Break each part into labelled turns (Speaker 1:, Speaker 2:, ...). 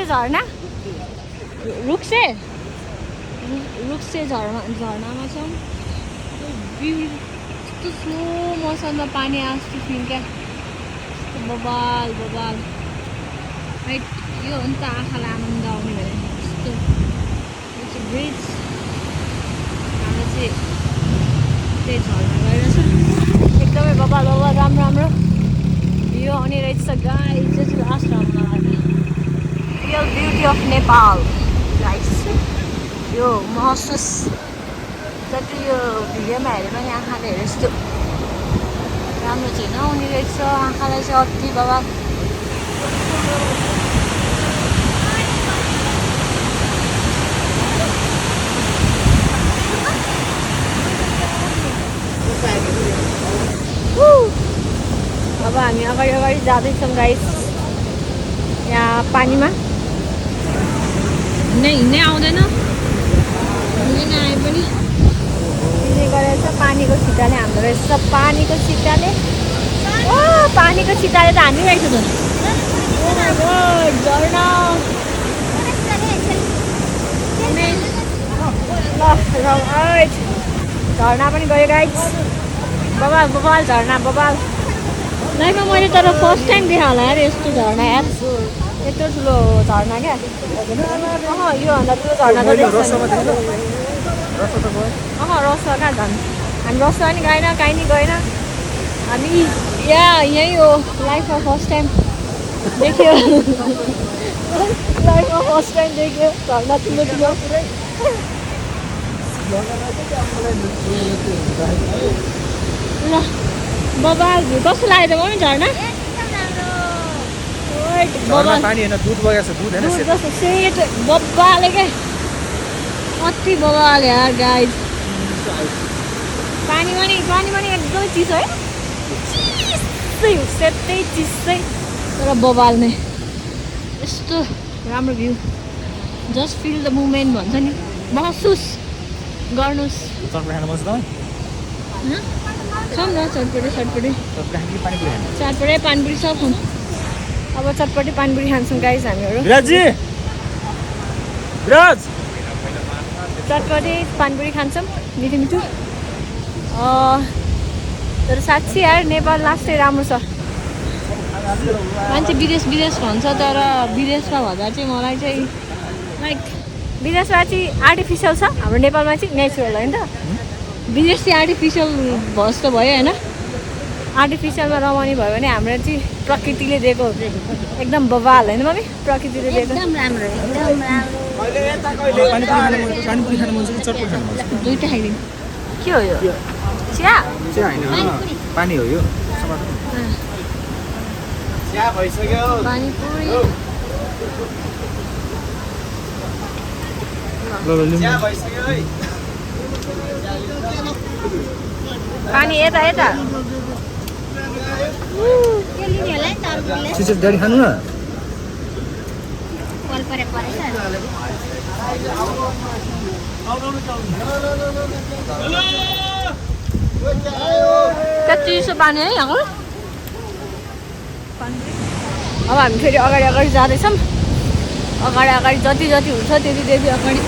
Speaker 1: झरना रुक्से झरनामा छौँ यस्तो स्लो मोसनमा पानी आएको फिल क्या बबाल राइट यो हो नि त आँखालाई आनन्द आउने भने यस्तो ब्रिज हाम्रो चाहिँ त्यही झरना गइरहेछ एकदमै बबाल राम्रो यो आउने रहेछ गाइस चाहिँ लास्ट राउन्डमा real beauty of Nepal guys यो महसुस जति यो भिडियोमा हेऱ्यो भने आँखाले हेरे जस्तो राम्रो चाहिँ नहुने रहेछ आँखालाई चाहिँ अति बबाल अब हामी अगाडि जाँदैछौँ गाइस यहाँ पानीमा हिँड्नै आउँदैन हिँड्नै आए पनि हिँड्ने गरेछ पानीको छिटाले हाम्रो रहेछ पानीको छिटाले त हानिरहेको छ झरना झरना पनि गयो गाइस बबाल झरना बबाल लाइफमा मैले तर फर्स्ट टाइम देखाएँ होला यार यस्तो झरना यार यत्रो ठुलो झरना क्या योभन्दा ठुलो झरना त रसुवा कहाँ झन् हामी रसुवा पनि गएन कहीँ नि गएन हामी यहीँ हो लाइफमा फर्स्ट टाइम देख्यो झरना ठुलो ल बबाल कस्तो लाग्यो त मम्मी झरना
Speaker 2: पानी हैन दूध बगेछ दूध हैन
Speaker 1: सेट बबाले के अति बबाल यार गाइस पानी पनि एकदमै चिसो है सेतै चिसै तर बबाल नै यस्तो राम्रो view just feel the moment भन्छ नि महसुस गर्नुस् खाऊँ न चटपटे पानीपुरी सब खाऊँ अब चटपटे पानीपुरी खान्छौँ गाइस हामीहरू चटपटे पानीपुरी खान्छौँ मिठो तर साँच्ची यार नेपाल लास्टै राम्रो छ मान्छे विदेश भन्छ तर विदेशमा भन्दा चाहिँ मलाई चाहिँ लाइक विदेशमा चाहिँ आर्टिफिसियल छ हाम्रो नेपालमा चाहिँ नेचुरल होइन त विदेश चाहिँ आर्टिफिसियल जस्तो भयो होइन आर्टिफिसियलमा रमाउने भयो भने हाम्रो चाहिँ प्रकृतिले दिएको एकदम बबाल होइन मम्मी प्रकृतिले दिएको एकदम राम्रो दुईवटा खाइदिनु के हो यो चिया
Speaker 2: पानी हो यो
Speaker 1: पानीपुरी पानी यता
Speaker 2: डरी खानु न
Speaker 1: चिसो पानी है यहाँको अब हामी फेरि अगाडि जाँदैछौँ अगाडि जति हुन्छ त्यति अगाडि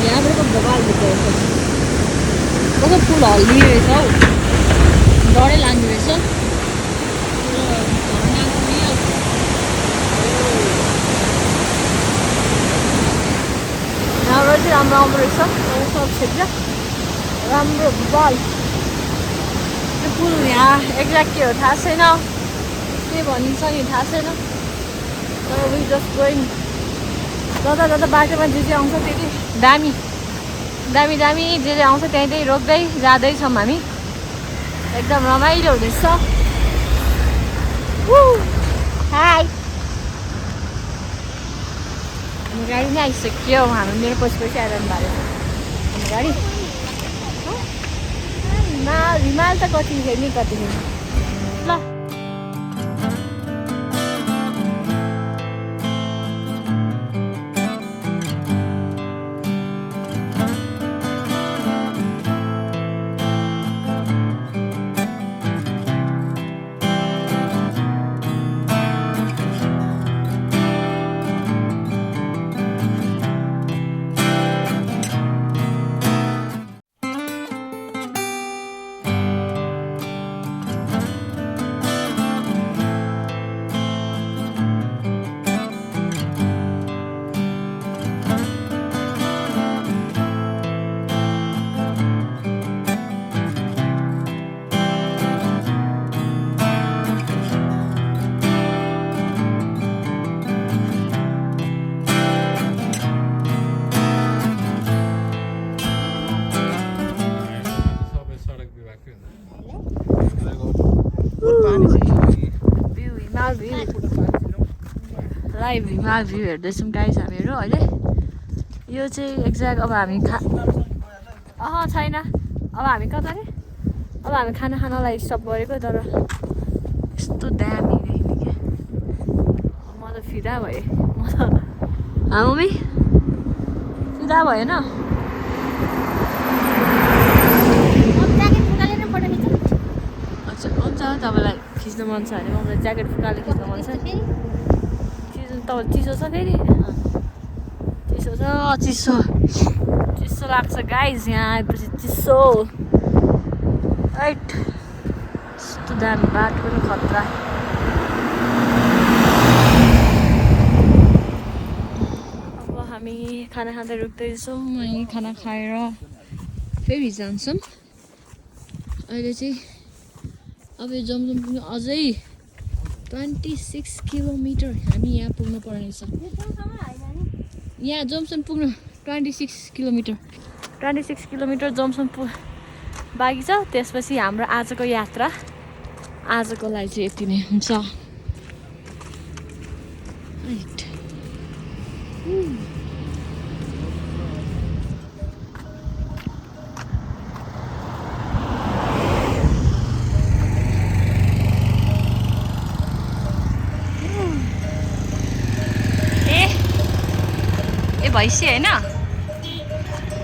Speaker 1: यहाँबाट पो बबाल देख्दो कस्तो फुल हल्लिने रहेछ हौ डरै लाग्ने रहेछ यहाँबाट चाहिँ राम्रो आउँदो रहेछ सब क्षेत्र राम्रो बल त्यो फुल यहाँ एक्ज्याक्ट के हो थाहा छैन के भनिन्छ नि थाहा छैन तर वी जस्ट गोइङ जता बाटोमा जे आउँछ त्यति दामी जे आउँछ त्यहीँ रोक्दै जाँदैछौँ हामी एकदम रमाइलो हुँदैछ हाई हाम्रो गाडी नै आइसक्यो हाम्रो मेरो पछि आइरहनु भएको हाम्रो गाडी हिमाल त कति ल लाइभ हिमाल भ्यू हेर्दैछौँ गाइस हामीहरू अहिले यो चाहिँ एक्ज्याक्ट अब हामी छैन अब हामी कता अरे अब हामी खानालाई स्टप गरेको तर यस्तो दामी देखिने क्या म त फिदा भएँ म त मम्मी फिदा भएन अच्छा हुन्छ तपाईँलाई खिच्नु मन छ भने मलाई ज्याकेट फुकालेर खिच्नु मन छ चिसो छ फेरि चिसो लाग्छ गाइस यहाँ आएपछि चिसो राइट यस्तो दामी बाटो पनि खतरा अब हामी खाना खाँदै रुक्दैछौँ अनि खाना खाएर फेरि जान्छौँ अहिले चाहिँ अब यो जमजम पुग्नु अझै 26 किलोमिटर हामी यहाँ पुग्नु पर्ने छ यहाँ जमसन पुग्नु 26 किलोमिटर जमसन बाँकी छ त्यसपछि हाम्रो आजको यात्रा आजको लागि चाहिँ यति नै हुन्छ राइट भैँसी होइन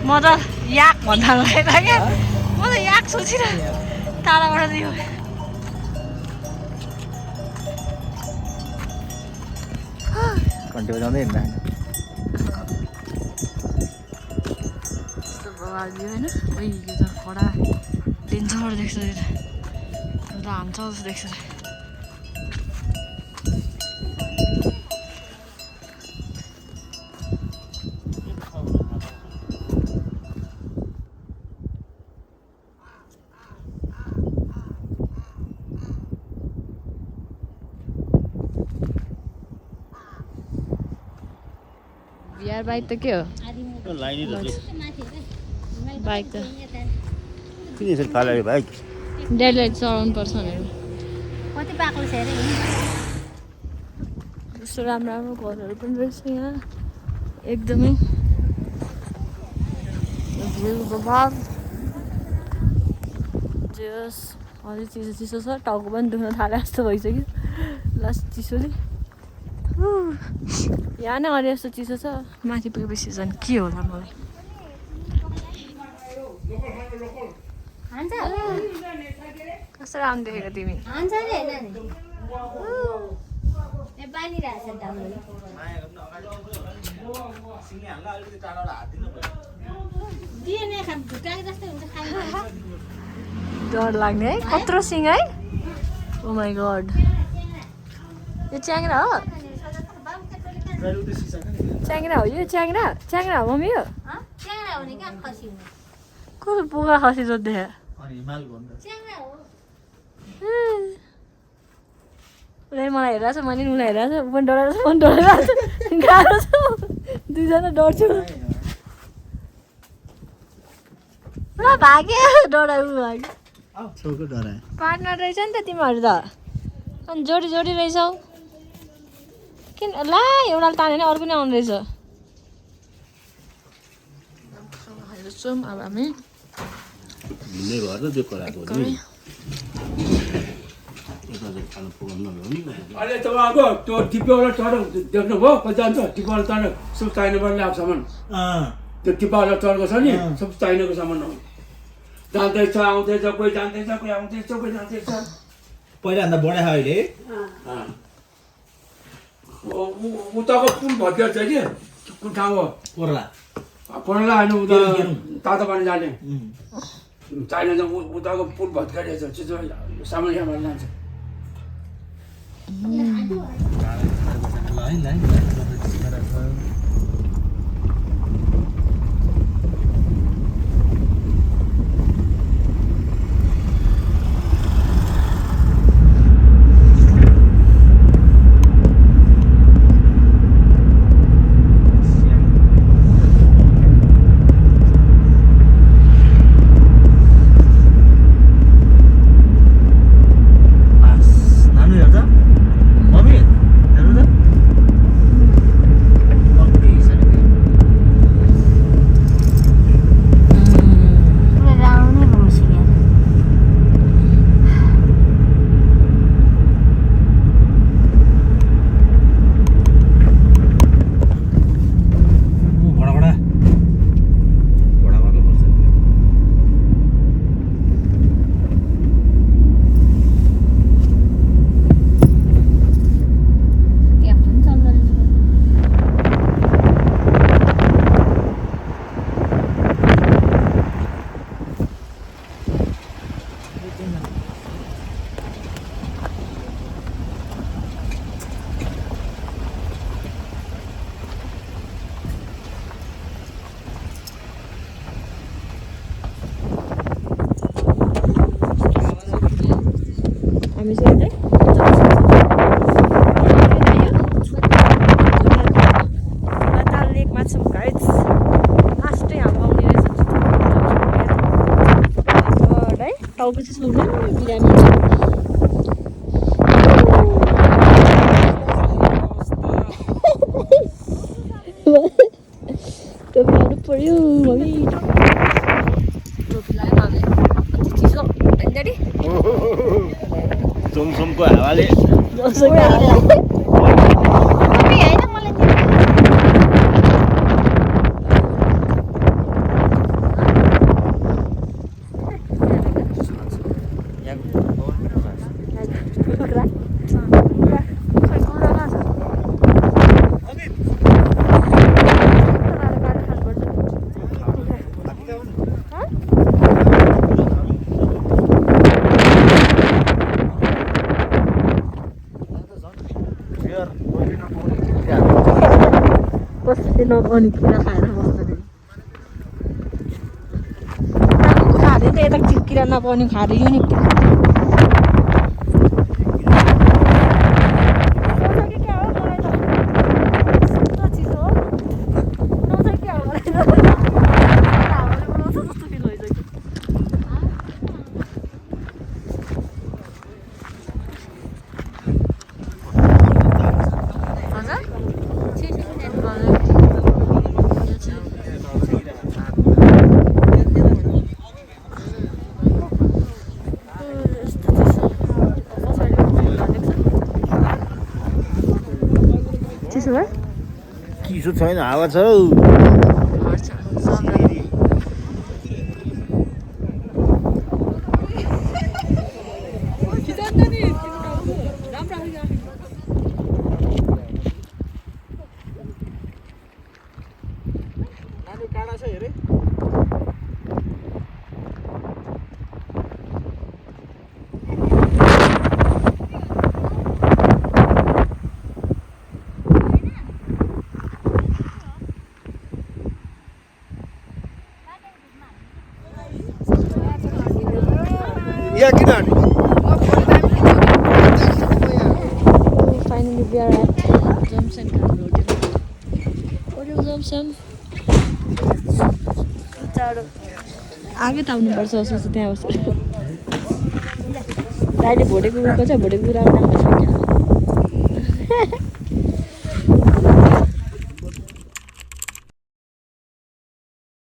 Speaker 1: म त याक भन्दा लागेको क्या म त याक सोचिरहेँ टाढाबाट दियो
Speaker 2: घन्टी बजाउँदै हिँड्दा
Speaker 1: यस्तो बवाल दियो होइन ओइ यो त कडा डेन्जर देख्छ यो त हान्छ जस्तो देख्छ बिहार बाइक त के हो बाइक त डेडलाइट चलाउनु पर्छ भनेर
Speaker 3: कति बाक्लो छ अरे
Speaker 1: कस्तो राम्रो राम्रो घरहरू पनि रहेछ यहाँ एकदमै जस अझै चिसो छ टाउको पनि दुख्न थाले जस्तो भइसक्यो लास्ट चिसोले यहाँ नै अरे यस्तो चिसो छ माथि पुगेपछि झन् के होला मलाई कस्तो राम्रो देखेको तिमी डर लाग्ने है कत्रो सिङ है ओ माई गड यो च्याङ्रा हो च्याङ्रा हो यो च्याङ्रा हो मम्मी यो कस्तो पोखरा खसी जस्तो देखे उसले मलाई हेरेको छ मैले उसलाई हेरेको छ ऊ पनि डराएको छ पनि डराएको छ गाह्रो छ दुईजना डढ्छु भाग्यो डरायो पार्टनर रहेछ नि त तिमीहरू त अनि जोडी रहेछौ किन ला एउटाले तानेर अर्को नै आउनु रहेछ अब हामी
Speaker 4: अहिले तपाईँको त्यो टिप्पावाला चढ देख्नुभयो कति जान्छ टिप्पावाला चढ सब चाइनाबाट ल्याएको सामान त्यो टिप्पावाला चढको छ नि सब चाइनाको सामान हो जाँदैछ आउँदैछ कोही जाँदैछ कोही आउँदैछ कोही जाँदैछ
Speaker 2: पहिलाभन्दा बढायो अहिले
Speaker 4: उताको पुल भत्किएको छ कि कुन ठाउँ हो पर्ला होइन उता तातो पानी जाने चाइना चाहिँ उताको पुल भत्काइरहेछ चिसो सामान यहाँबाट जान्छ
Speaker 1: हामी चाहिँ है दाल लेकमा छौँ गाइज लास्टै हाम्रो आउने रहेछ है टाउको चाहिँ सुन्नु बिरामी छ टोपी लाउनु पर्यो मम्मी टोपी लगायो हामी चिसो ड्याडी
Speaker 2: सुमसुमको हावाले
Speaker 1: बस्दै नपाउने किरा खाएर बस्दैन खाँदै त यता किरा नपाउने खाँदै यो नि चिसो छैन हावा छ
Speaker 2: या किन
Speaker 1: Finally we are at Johnson Hotel Johnson टाढो आगे त आउनुपर्छ जस्तो छ त्यहाँ बस्छ अहिले भोटेको गएको छ भोटेको राम्रो छ क्या